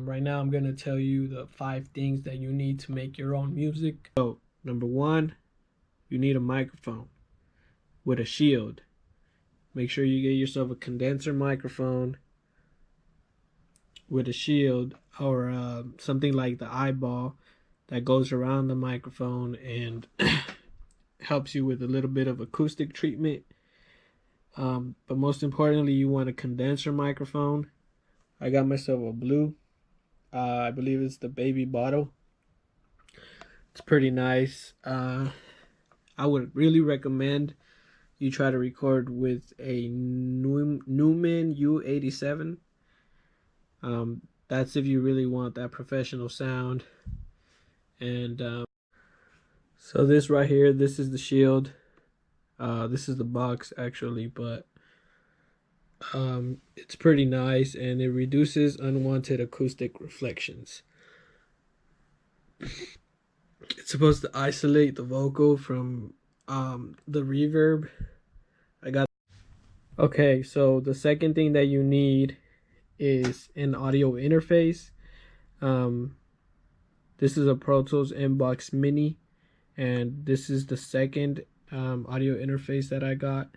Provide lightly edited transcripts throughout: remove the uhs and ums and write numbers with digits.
Right now, I'm gonna tell you the 5 things that you need to make your own music. So, number one, you need a microphone with a shield. Make sure you get yourself a condenser microphone with a shield or something like the eyeball that goes around the microphone and helps you with a little bit of acoustic treatment. But most importantly, you want a condenser microphone. I got myself a blue. I believe it's the baby bottle. It's pretty nice. I would really recommend you try to record with a Neumann U87. That's if you really want that professional sound. And so this right here, this is the shield. This is the box actually, but it's pretty nice and it reduces unwanted acoustic reflections. It's supposed to isolate the vocal from the reverb. Okay, so the second thing that you need is an audio interface. This is a Pro Tools Mbox Mini, and this is the second audio interface that I got.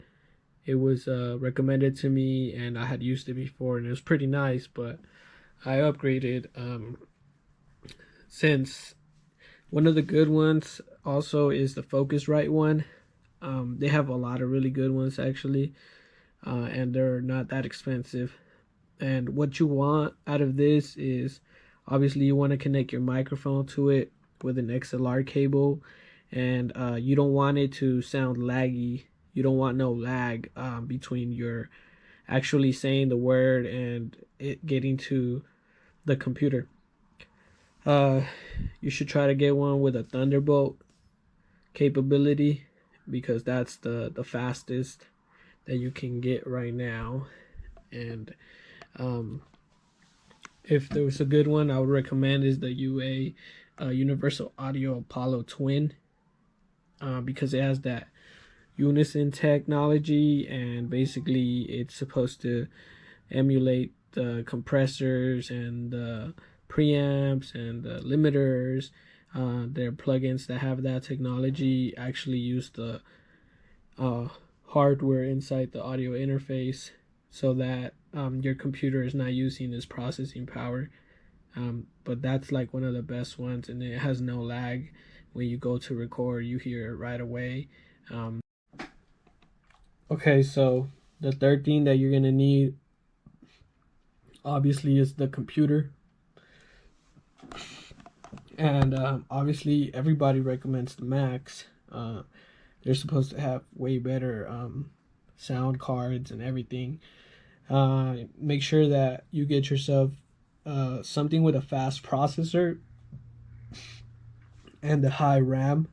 It was recommended to me, and I had used it before, and it was pretty nice, but I upgraded since one of the good ones also is the Focusrite one. They have a lot of really good ones actually, and they're not that expensive. And what you want out of this is obviously you want to connect your microphone to it with an XLR cable, and you don't want it to sound laggy. You don't want no lag between your actually saying the word and it getting to the computer. You should try to get one with a Thunderbolt capability because that's the fastest that you can get right now. And if there was a good one, I would recommend is the Universal Audio Apollo Twin, because it has that unison technology, and basically it's supposed to emulate the compressors and the preamps and the limiters. Their plugins that have that technology actually use the hardware inside the audio interface so that your computer is not using its processing power. But that's like one of the best ones, and it has no lag. When you go to record, you hear it right away. Okay, so the third thing that you're gonna need obviously is the computer. And obviously everybody recommends the Macs. They're supposed to have way better sound cards and everything. Make sure that you get yourself something with a fast processor and the high RAM.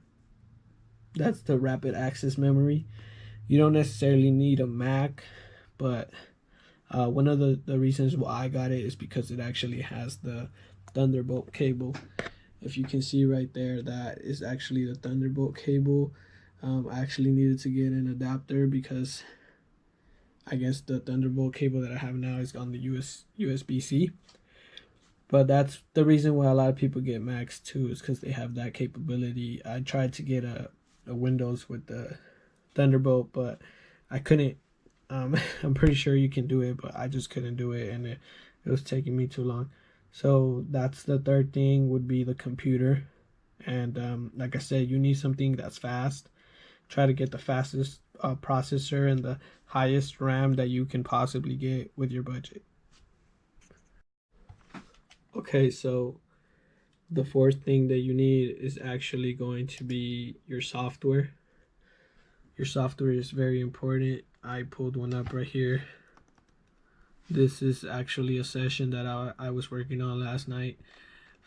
That's the rapid access memory. You don't necessarily need a Mac, but one of the reasons why I got it is because it actually has the Thunderbolt cable. If you can see right there, that is actually the Thunderbolt cable. I actually needed to get an adapter because I guess the Thunderbolt cable that I have now is on the USB-C. But that's the reason why a lot of people get Macs too, is because they have that capability. I tried to get a Windows with the Thunderbolt, but I couldn't. I'm pretty sure you can do it, but I just couldn't do it, and it was taking me too long. So that's the third thing, would be the computer. And like I said, you need something that's fast. Try to get the fastest processor and the highest RAM that you can possibly get with your budget. Okay, so the fourth thing that you need is actually going to be your software. Your software is very important. I pulled one up right here. This is actually a session that I was working on last night.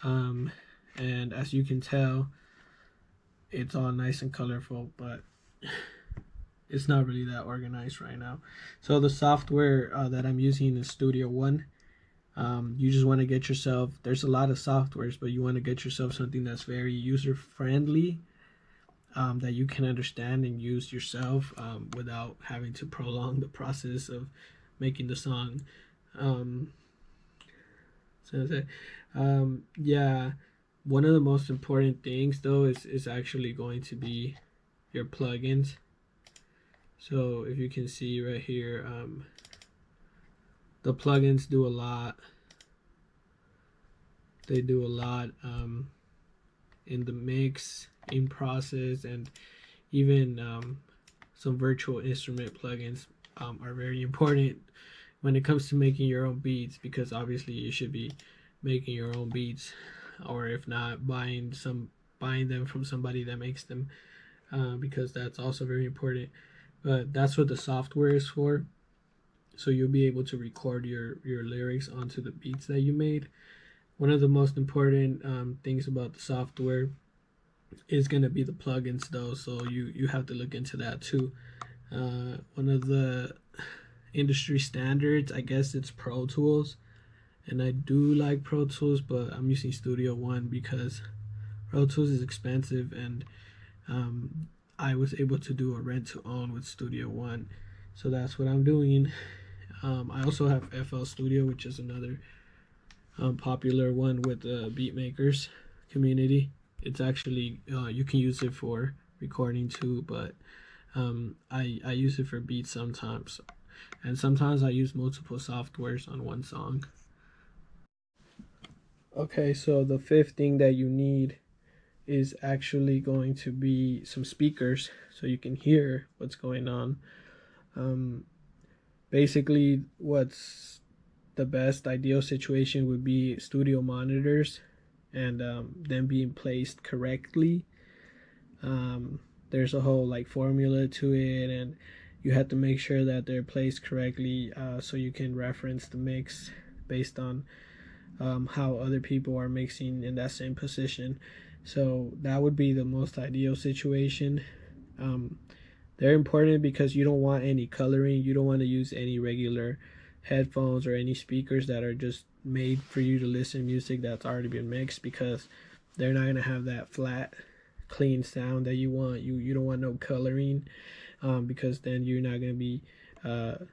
And as you can tell, it's all nice and colorful, but it's not really that organized right now. So the software that I'm using is Studio One. You just want to get yourself, there's a lot of softwares, but you want to get yourself something that's very user friendly, that you can understand and use yourself without having to prolong the process of making the song. So Sensei. Yeah, one of the most important things though is actually going to be your plugins. So if you can see right here, the plugins do a lot. They do a lot in the mix, in process, and even some virtual instrument plugins are very important when it comes to making your own beats, because obviously you should be making your own beats, or if not, buying them from somebody that makes them, because that's also very important. But that's what the software is for. So you'll be able to record your lyrics onto the beats that you made. One of the most important things about the software is going to be the plugins though, so you have to look into that too. One of the industry standards, I guess, it's Pro Tools, and I do like Pro Tools, but I'm using Studio One because Pro Tools is expensive, and I was able to do a rent to own with Studio One, so that's what I'm doing. I also have FL Studio, which is another popular one with the beat makers community. It's actually you can use it for recording too, but I use it for beats sometimes, and sometimes I use multiple softwares on one song. Okay, so the fifth thing that you need is actually going to be some speakers so you can hear what's going on. Basically, what's the best ideal situation would be studio monitors, and them being placed correctly. There's a whole like formula to it, and you have to make sure that they're placed correctly, so you can reference the mix based on how other people are mixing in that same position. So that would be the most ideal situation. They're important because you don't want any coloring. You don't want to use any regular headphones or any speakers that are just made for you to listen music that's already been mixed, because they're not going to have that flat, clean sound that you want. You don't want no coloring, because then you're not going to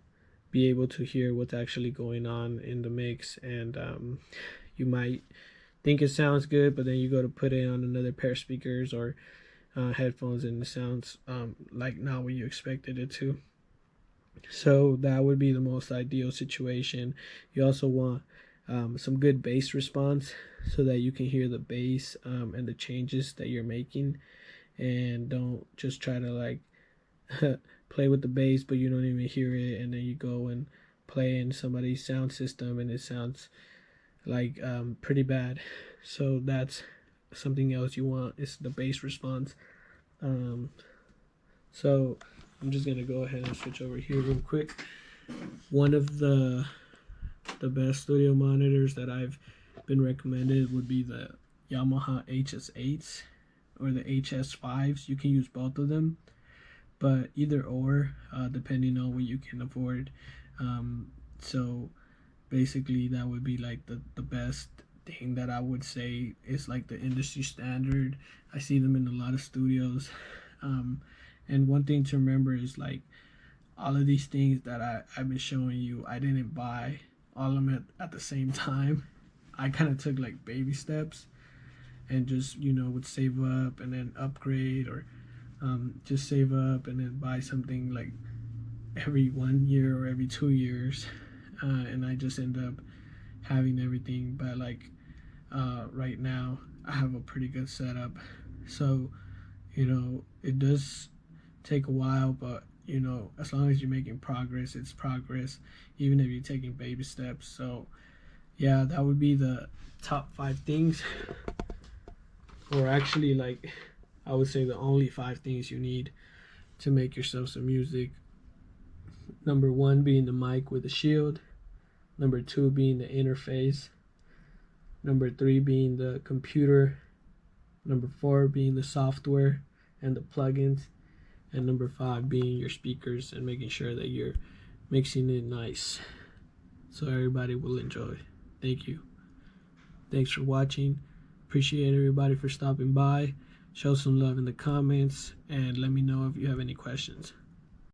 be able to hear what's actually going on in the mix, and you might think it sounds good, but then you go to put it on another pair of speakers or headphones, and it sounds like not what you expected it to. So that would be the most ideal situation. You also want some good bass response so that you can hear the bass and the changes that you're making, and don't just try to like play with the bass but you don't even hear it, and then you go and play in somebody's sound system and it sounds like pretty bad. So that's something else you want, is the bass response. So I'm just gonna go ahead and switch over here real quick. One of the best studio monitors that I've been recommended would be the Yamaha HS8s or the HS5s. You can use both of them, but either or, depending on what you can afford. So basically that would be like the best thing that I would say is like the industry standard. I see them in a lot of studios. And one thing to remember is like all of these things that I've been showing you, I didn't buy all of them at the same time. I kind of took like baby steps and just, would save up and then upgrade, or just save up and then buy something like every 1 year or every 2 years. And I just end up having everything. But like right now, I have a pretty good setup. So, it does take a while, but as long as you're making progress, it's progress, even if you're taking baby steps. So yeah, that would be the top 5 things, or actually, like, I would say the only 5 things you need to make yourself some music. Number 1 being the mic with the shield. Number 2 being the interface. Number 3 being the computer. Number 4 being the software and the plugins. And number 5 being your speakers, and making sure that you're mixing it nice so everybody will enjoy. Thank you. Thanks for watching. Appreciate everybody for stopping by. Show some love in the comments, and let me know if you have any questions.